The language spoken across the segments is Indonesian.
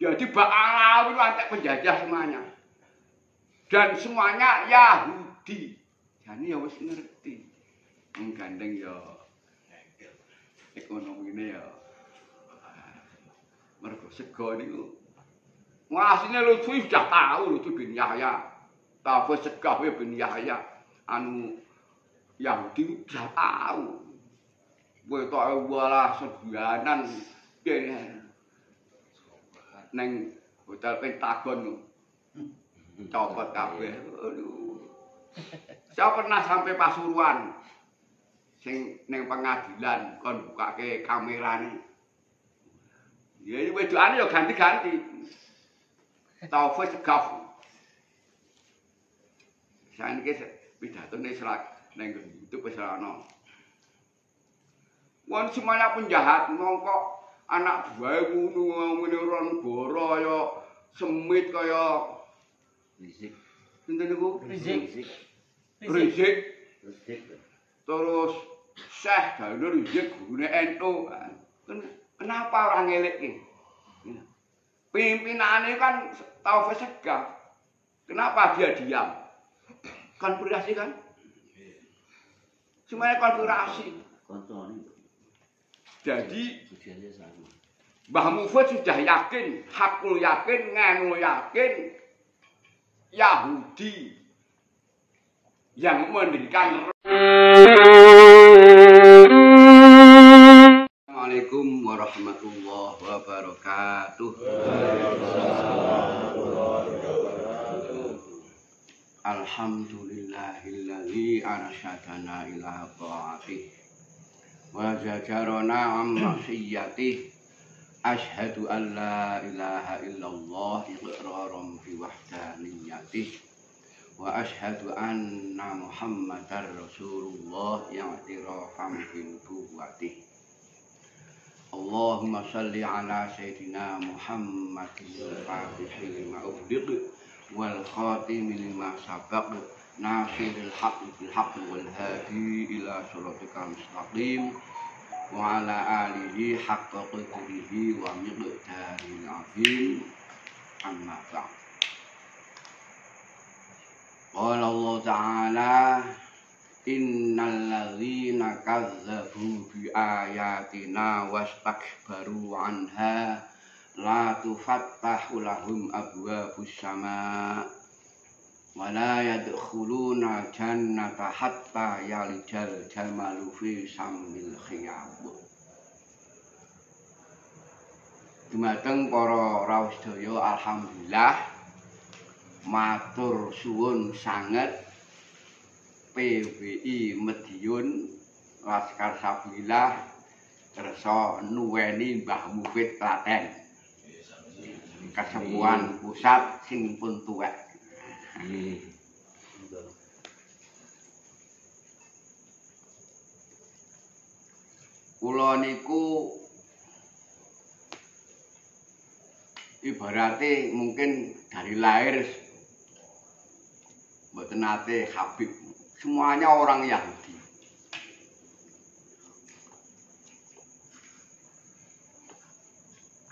Jadi Bak Alawi itu antek penjajah semuanya. Dan semuanya Yahudi. Jadi ya wis ngerti. Menggandeng ya ekonomi ini ya. Mergo sego niku. Asline Lutfi sudah tahu Lutfi bin Yahya. Tahu segah bin Yahya anu Yahudi sudah tahu. Kowe tok walah sebuanan kene. Neng hotel Pentagon copot kabeh. Aduh. Saya pernah sampai Pasuruan. Sing ning pengadilan kon bukake kamerane. Ya iki wedokane ya ganti-ganti. Taufik segaf. Saniki pidatone serak ning YouTube wis ana. Wong semuanya penjahat mongko anak buahe ngene ron goro ya semit kaya Rizik. Sinten niku? Rizik. Terus Syekh Daunur Rizik gurune NU. Kenapa orang ngelekke? Pimpinannya kan Taufik Segaf. Kenapa dia diam? Konspirasi kan? Semuanya konspirasi. Jadi Mbah Mufid sudah yakin, Hakul yakin, Nganu yakin, Yahudi yang mendirikan. Assalamualaikum warahmatullahi wabarakatuh. Alhamdulillahilladzi arsyadana ila ta'atih wa zajarana an ma'siyatih. Asyhadu an la ilaha illallah iqraran fi wahdaniyatih wa asyhadu anna Muhammadar Rasulullah i'tirafan bi nubuwwatih. Allahumma shalli ala sayyidina Muhammadin al-fatihil lima ughliq wal khatimi lima sabaq nasiril haqqi bil haqqi wal hadi ila shiratikal mustaqim wa ala alihi haqqa qadrihi wa miqdaril azim. Amma ba'd. Qala Allah Ta'ala innal ladzina kazzabu bi ayatina wastakbaru anha la tufattahu lahum abwabus sama wa la yadkhuluna jannata hatta yalijal jamalu fi sammil khiyab. Dumateng para rawuh sedaya, alhamdulillah matur suwun sanget PWI Madiun Laskar Sabilillah kersa nuweni Mbah Mufid Klaten. Kesembuhan pusat sing pun tuwek. Kula niku ibarate mungkin dari lahir mboten nate Habib. Semuanya orang Yahudi.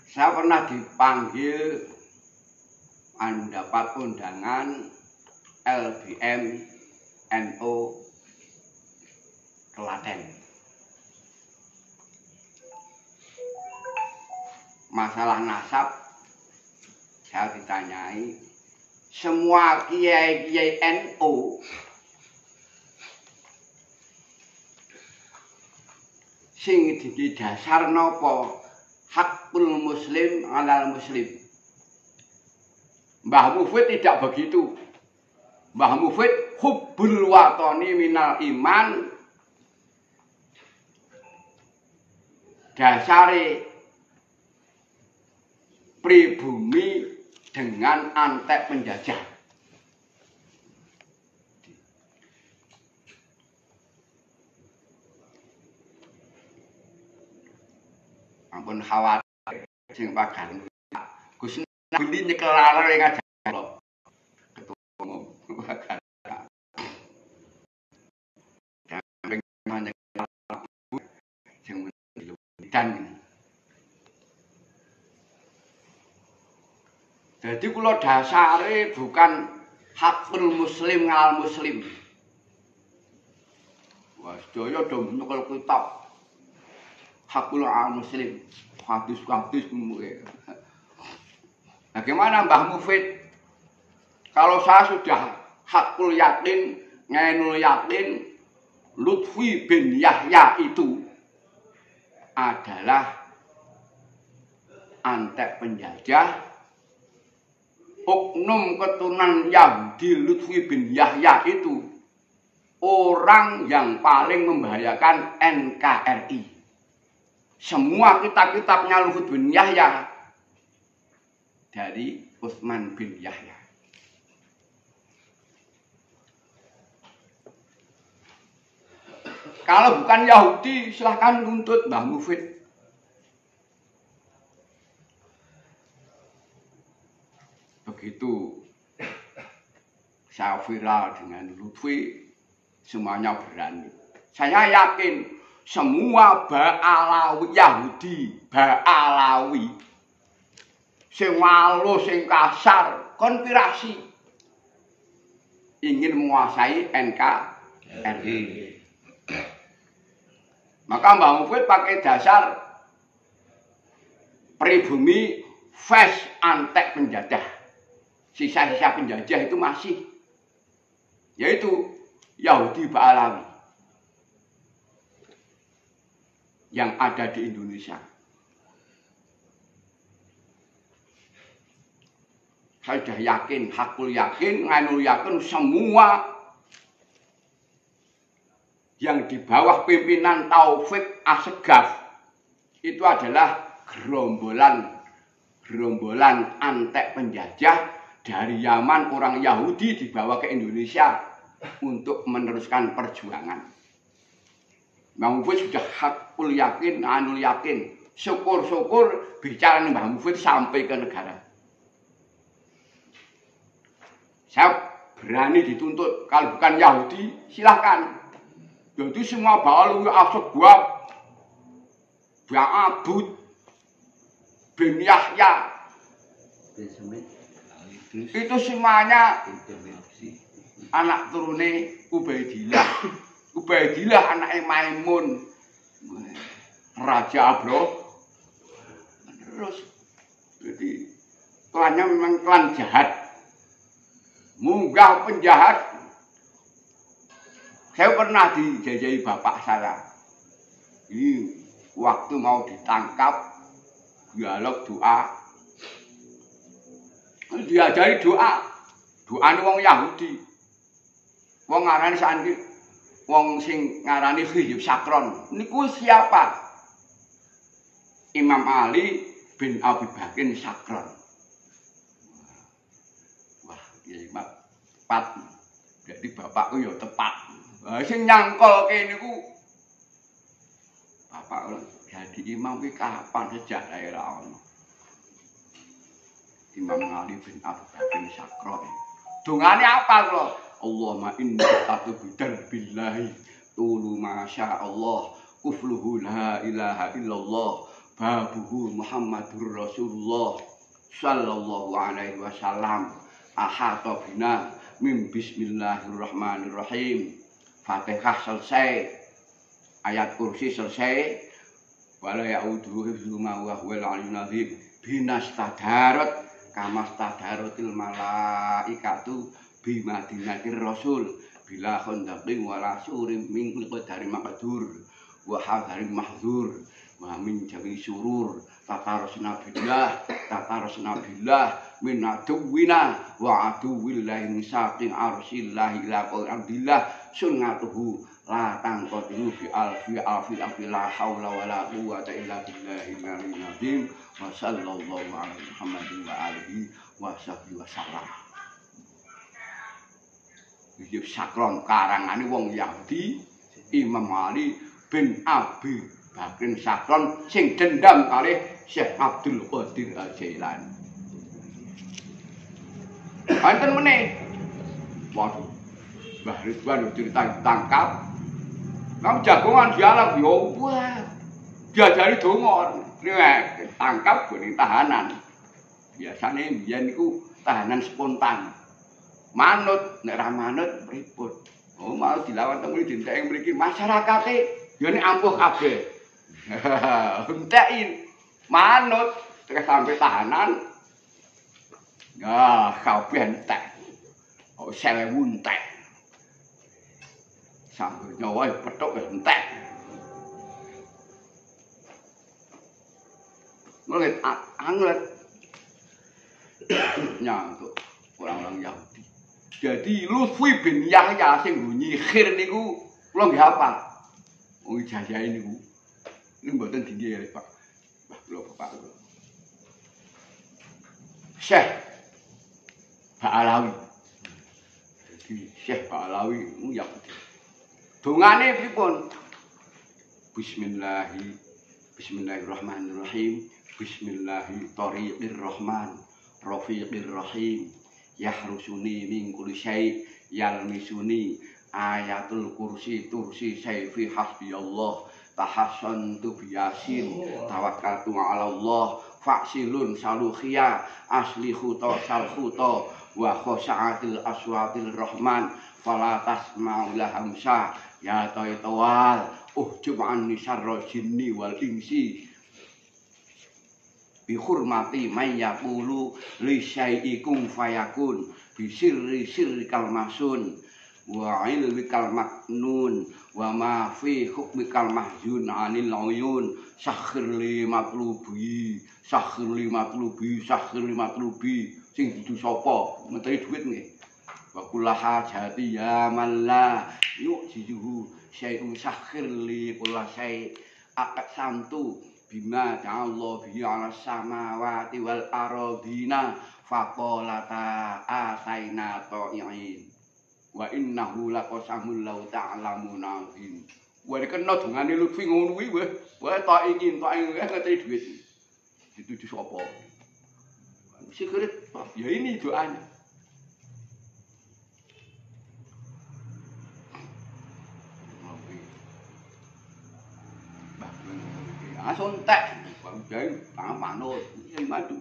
Saya pernah dipanggil mendapat undangan LBM NU Klaten. Masalah nasab saya ditanyai, semua kiai-kiai NU sing dadi dasar napa? Hakul muslim alal muslim. Mbah Mufid tidak begitu. Mbah Mufid hubbul watani minal iman. Dasare pribumi dengan antek penjajah. Ampun khawatir sing pagan Gus Nabi nyekel laler ngajak kula ketua umum pagan sing dan Jadi kula dasare bukan hakul muslim ngal muslim. Wah, sedaya do nyekel kitab hakul al muslim, hadis-hadis mungkin. Bagaimana Mbah Mufid? Kalau saya sudah hakul yakin, ngainul yakin, Lutfi bin Yahya itu adalah antek penjajah, oknum keturunan Yahudi Lutfi bin Yahya itu orang yang paling membahayakan NKRI. Semua kitab-kitabnya Lutfi bin Yahya dari Utsman bin Yahya. Kalau bukan Yahudi, silahkan nuntut Mbah Mufid. Begitu saya viral dengan Lutfi, semuanya berani. Saya yakin semua Ba'alawi Yahudi, Ba'alawi, sing walus, sing kasar, konspirasi, ingin menguasai NKRI. Maka Mbah Mufid pakai dasar pribumi fes antek penjajah. Sisa-sisa penjajah itu masih, yaitu Yahudi Ba'alawi yang ada di Indonesia. Saya sudah yakin, hakul yakin, ngainul yakin, semua yang di bawah pimpinan Taufik Assegaf itu adalah gerombolan antek penjajah dari Yaman, orang Yahudi dibawa ke Indonesia untuk meneruskan perjuangan. Mbah Mufid sudah hakul yakin, anul yakin, syukur-syukur bicara Mbah Mufid sampai ke negara. Saya berani dituntut, kalau bukan Yahudi silahkan. Jadi semua Ba'alawi Assegaf, Ba'abud bin Yahya, itu semuanya anak turune Ubaidillah. Ubaidillah anaknya Maimun, Raja Abro. Terus, jadi klannya memang klan jahat, munggah penjahat. Saya pernah dijajahi bapak saya. Ini waktu mau ditangkap, dialog doa. Diajari doa. Doa ini wong Yahudi. Wong ngarani saniki, wong sing ngarani Hizib Sakron. Niku siapa? Imam Ali bin Abi Bakrin Sakron. Wah, iya tepat. Jadi bapakku ya tepat. Sing nyangkol kene niku bapak jadi imam ki kapan sejarah ora ono. Imam Ali bin Abi Bakrin Sakron. Dungane apa kula? Allahumma inni a'udzu billahi tulu masya Allah kufluhu la ilaha illallah babuhu Muhammadur Rasulullah sallallahu alaihi wasallam ahata bina min bismillahirrahmanirrahim. Fatihah selesai, ayat kursi selesai, wala ya'udhu hifzuma wa huwal aliyyul azim. Binas tadarut kama tadarutil malaikatu bimadinatir rasul bila khandaqin wala surim min qadari maqdur wa hadari mahdzur wa min jami surur tatarusna billah min aduwina wa aduwillahi min saqin arsillahi ila qadrillah sunnatuhu la tangqadu fi alfi la haula wala quwwata illa billahil aliyyil azim wa sallallahu ala Muhammadin wa alihi wa sahbihi wasallam. Hizib Sakron karangane wong Yahudi, Imam Ali bin Abi Bakrin Sakron sing dendam kalih Syekh Abdul Qadir Al-Jailani. Wonten meneh. Waduh. Mbah Ridwan cerita ditangkap. Nang jagongan dialog yo wah. Diajari donga, tangkap gone tahanan. Biasane mbiyen niku tahanan spontan. Manut nek ra manut pripun? Oh mau dilawan teng mriki dintek mriki masyarakate ya nek ampuh kabeh. Entekin manut terus sampai tahanan. Nah, kabeh entek. Oh 1000 entek. Sampai nyawa petuk entek. Mulai anglet nyangkut orang-orang Yahudi. Jadi Lutfi bin Yahya sing nyihir niku kula nggih hafal. Wong jajahe niku. Niku mboten tinggi ya, Pak. Mbah kula Bapak kula. Syekh Ba'alawi. Jadi Syekh Ba'alawi niku Yahudi. Dongane pripun? Bismillahirrahmanirrahim. Bismillahirrahmanirrahim. Rafiqir rahim. Yahrusuni min kulli syai' yalmisuni ayatul kursi tursi sayfi hasbiyallah tahassantu biyasin tawakkaltu 'ala Allah fa'silun salukhia asli khuta sal khuta wa khosa'atil aswatil rahman fala tasma'u lahamsa ya taitawal uhjub'an nisarra jinni wal insi bi hurmati may yaqulu li syai'ikum fayakun bi sirri kalmasun wa ilmikal maknun wa ma fi hukmikal mahzun anil uyun sakhir li matlubi sing dudu sapa menteri duit nggih wa kullaha jati ya malla yu'jizuhu syai'un sakhir li kullasai akad santu bima ta'allahu bihi 'ala samawati wal ardina faqalata ataina ta'i'in wa innahu laqasamul law ta'lamuna azim. Wa kena dongane Lutfi ngono kuwi wae tak ingin ngetri duit. Dituju sapa? Sikire ya ini doanya. Asontek, bang jeng, tangan manut, ini madu.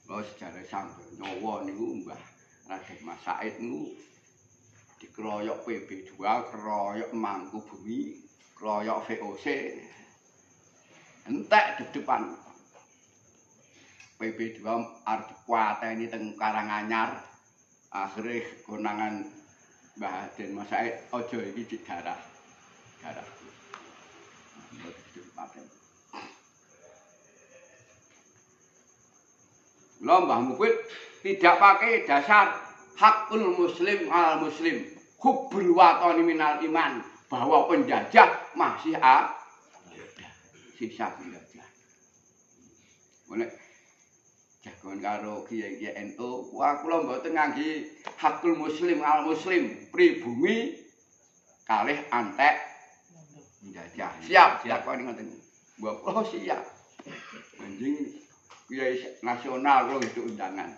Kalau sejarah sampai nyawa niku Mbah Raden Mas Said niku dikeroyok PB2, keroyok Mangkubumi, keroyok VOC. Entek di depan. PB2 arep dipateni teng Karanganyar. Akhirnya konangan Mbah Raden Mas Said aja iki digarah. Garah. Mbah Mufid tidak pakai dasar hakul muslim al muslim hubbul watani minal iman bahwa penjajah masih ada sisa penjajah. Mulai jagoan karo kiai-kiai NU, wah kula mboten ngangge hakul muslim al muslim pribumi kalih antek penjajah. Siap dilakoni ngoten. Mbok kula siap. Anjing kiai nasional kula itu undangan.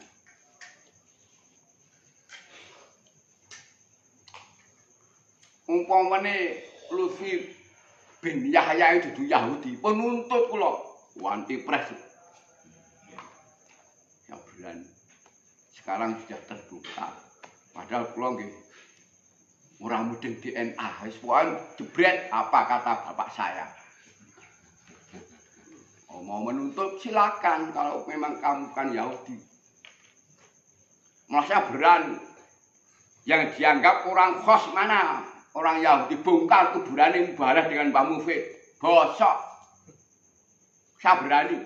Umpamane Lutfi bin Yahya itu Yahudi, penuntut kula wanti pres. Ya berani. Sekarang sudah terbuka. Padahal kula nggih ora mudeng DNA, wis pokoke jebret apa kata bapak saya. Oh, mau menuntut silakan kalau memang kamu kan Yahudi. Malah berani. Yang dianggap orang khos mana? Orang Yahudi bongkar kuburannya mubarah dengan Mbah Mufid. Bosok. Saya berani.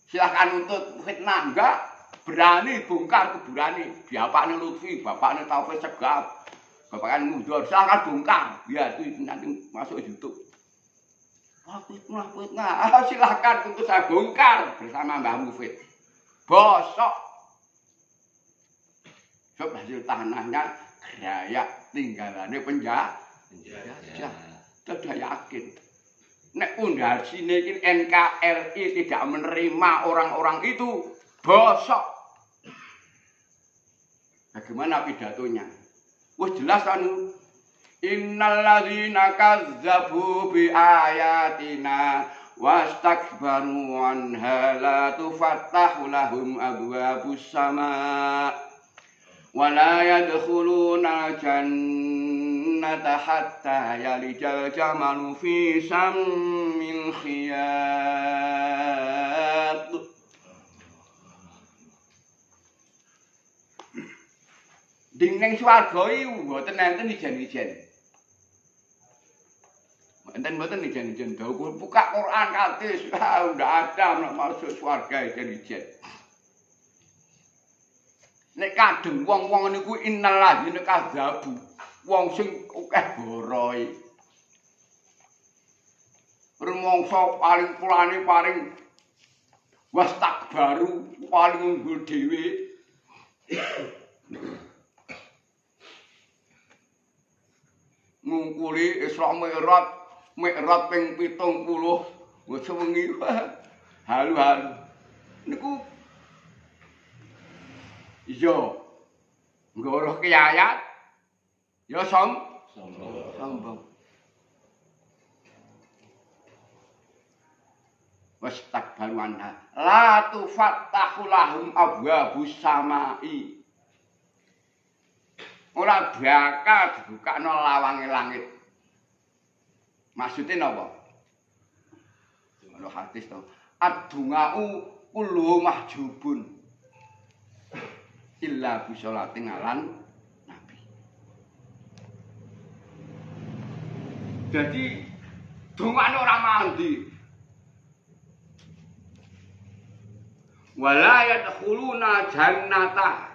Silakan nuntut fitnah enggak? Berani bongkar kuburannya. Bapaknya Lutfi, bapaknya Taufik Segaf, bapaknya Mundur. Silakan bongkar. Ya itu nanti masuk YouTube. Fitnah. Silakan untuk saya bongkar bersama Mbah Mufid. Bosok. Sebab hasil tanahnya gerayak tinggalannya penjajah. Sudah yakin. Nek pondasine iki NKRI tidak menerima orang-orang itu, bosok. Bagaimana pidatonya? Wah jelas anu. Innal ladzina kazzabu bi ayatina wastakbaru anha la tufattahu lahum abwabus sama wa la yadkhuluna jannata hatta yalijal jamalu fi sammil khiyat. Dinding swarga iku mboten enten ijen-ijen. Enten ijen-ijen dawuh buka Quran katis ndak ada masuk swarga ijen-ijen. Nek kadung wong-wong niku innalladzina kadzabu, wong sing akeh boroe. Rumangsa paling pulane paring wastakbaru paling unggul dhewe. Ngungkuli Isra Mi'raj ping 70 wis wengi halu-halu niku iya nggorohke ayat ya sombong wastakbaru anha la tufattahu lahum abwabus samai ora bakal dibukakno lawange langit. Maksudnya napa? Ono hadis to. Ad-dungau kullu mahjubun illa bi sholatin alan nabi. Jadi dongane ora mandi. Wala yadkhuluna jannata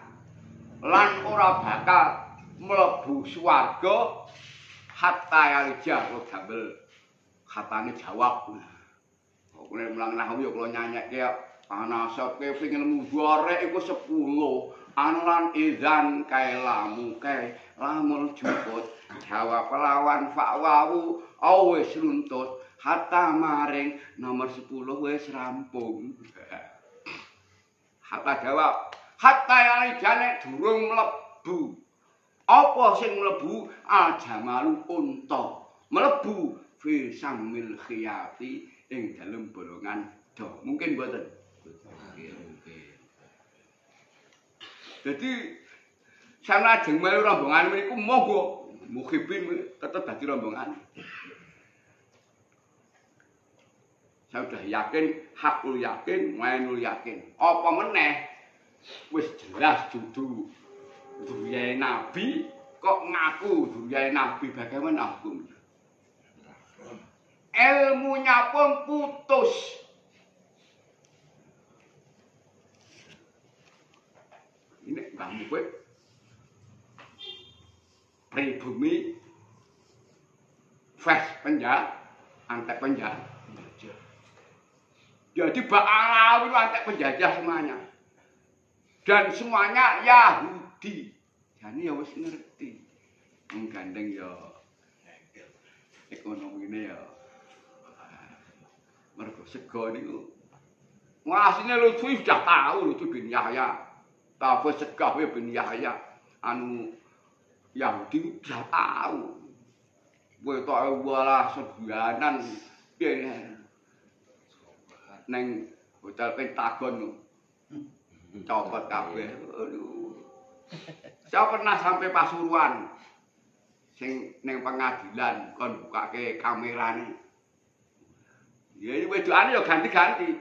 lan ora bakal mlebu swarga hatta yalijah kok gambel katane jawab. Kok nek mulang nahwu ya kula nyanyekke ana soke pengin mudhare iku 10 anulan izan kae lamu kae lamun juput jawab lawan fa'wawu wis runtut hatta maring nomor 10 wis rampung. Hatta jawab hatta yalijah nek durung mlebu. Apa sing mlebu al-jamalu unta mlebu fi samil khiyati ing dalem bolongan do. Mungkin mboten? Mungkin. Jadi sanajeng melu rombongan mriku monggo mukhibin tetep dadi rombongan. Saya sudah yakin, hakul yakin, mainul yakin. Apa meneh wis jelas dudu Duryae Nabi kok ngaku Duryae Nabi bagaimana hukumnya? Ilmunya pun putus. Ini kamu kowe pribumi fes penjara, antek penjara. Jadi Ba'alawi antek penjajah semuanya. Dan semuanya Yahudi. Jane ya wis ngerti. Menggandeng ya ekonomine ya. Mergo sego niku. Asline lucu sudah tahu lucu bin Yahya. Tahu segah bin Yahya anu Yahudi sudah tahu. Kowe tok walah sebuanan piye neng hotel Pentagon. Copot kabeh. Aduh. Saya pernah sampai Pasuruan. Sing ning pengadilan kon bukake kamerane. Ya iki wedokane ya ganti-ganti.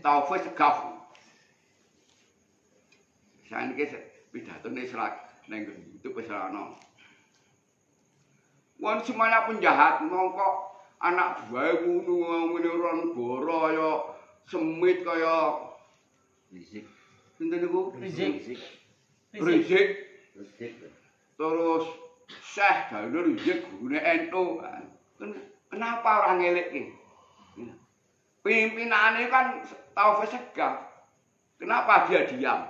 Taufik segaf. Saniki pidatone selak ning YouTube wis ana. Wong semuanya penjahat mongko anak buahe ngene ron goro ya semit kaya Rizik. Sinten niku? Rizik. Terus Syekh Daunur Rizik gurune NU. Kenapa orang ngelikke? Pimpinannya kan tahu segah. Kenapa dia diam?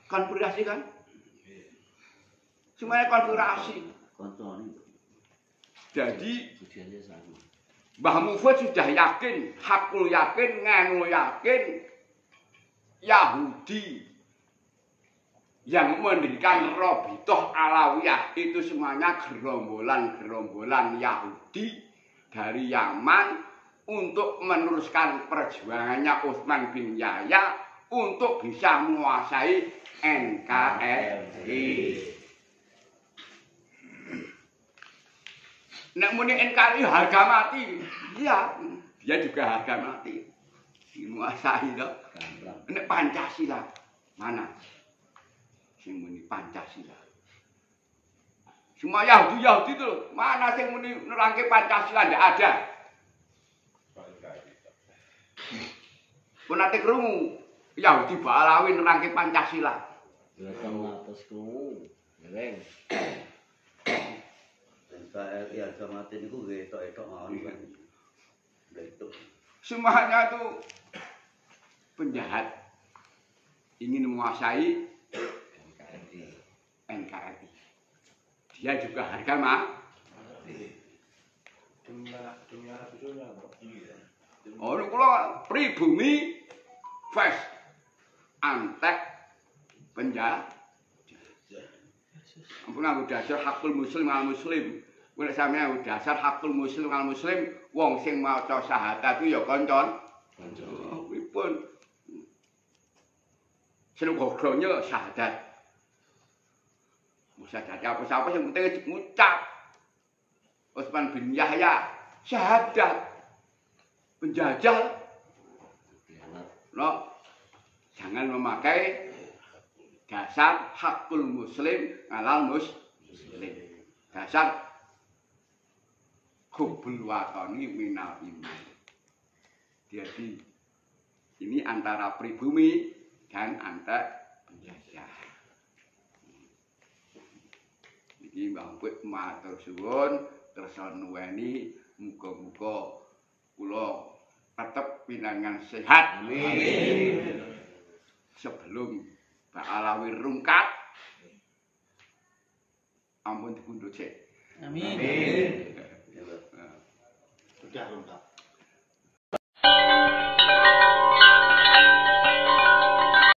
Konspirasi kan? Semuanya konspirasi. Jadi Mbah Mufid sudah yakin, hakul yakin, nganu yakin, Yahudi yang mendirikan Rabithah Alawiyah itu semuanya gerombolan-gerombolan Yahudi dari Yaman untuk meneruskan perjuangannya Utsman bin Yahya untuk bisa menguasai NKRI. Nek muni NKRI harga mati, iya, dia juga harga mati. Menguasai loh. Nek Pancasila mana? Sing muni Pancasila. Semua Yahudi itu loh, mana sing muni nerangke Pancasila ndak ada. Pun nate krungu Yahudi Balawi nerangke Pancasila. Ya kamu atas krungu. Ngereng. NKRI harga mati niku nggih etok-etok mawon. Betul. Semuanya itu penjahat ingin menguasai NKRI. Dia juga harga mati. Oh, kula pribumi fest antek penjahat. Ampun nganggo dasar hakul muslim al muslim. Kuwi sampeyan dasar hakul muslim al muslim, wong sing maca syahadat ku ya kancon. Pripun? Sing goglonyo syahadat. Syahadat apa-apa yang penting ngucap. Utsman bin Yahya syahadat. Penjajah. Loh, jangan memakai dasar hakul muslim alal muslim. Dasar hubbul watani minal iman. Jadi ini antara pribumi dan antar penjajah. Iki Mbah Put matur suwun kersa nuweni muga-muga kula tetep pinangan sehat. Amin. Sebelum Mbak Alawi rungkat ampun dipundhut sik. Amin. Sudah lengkap.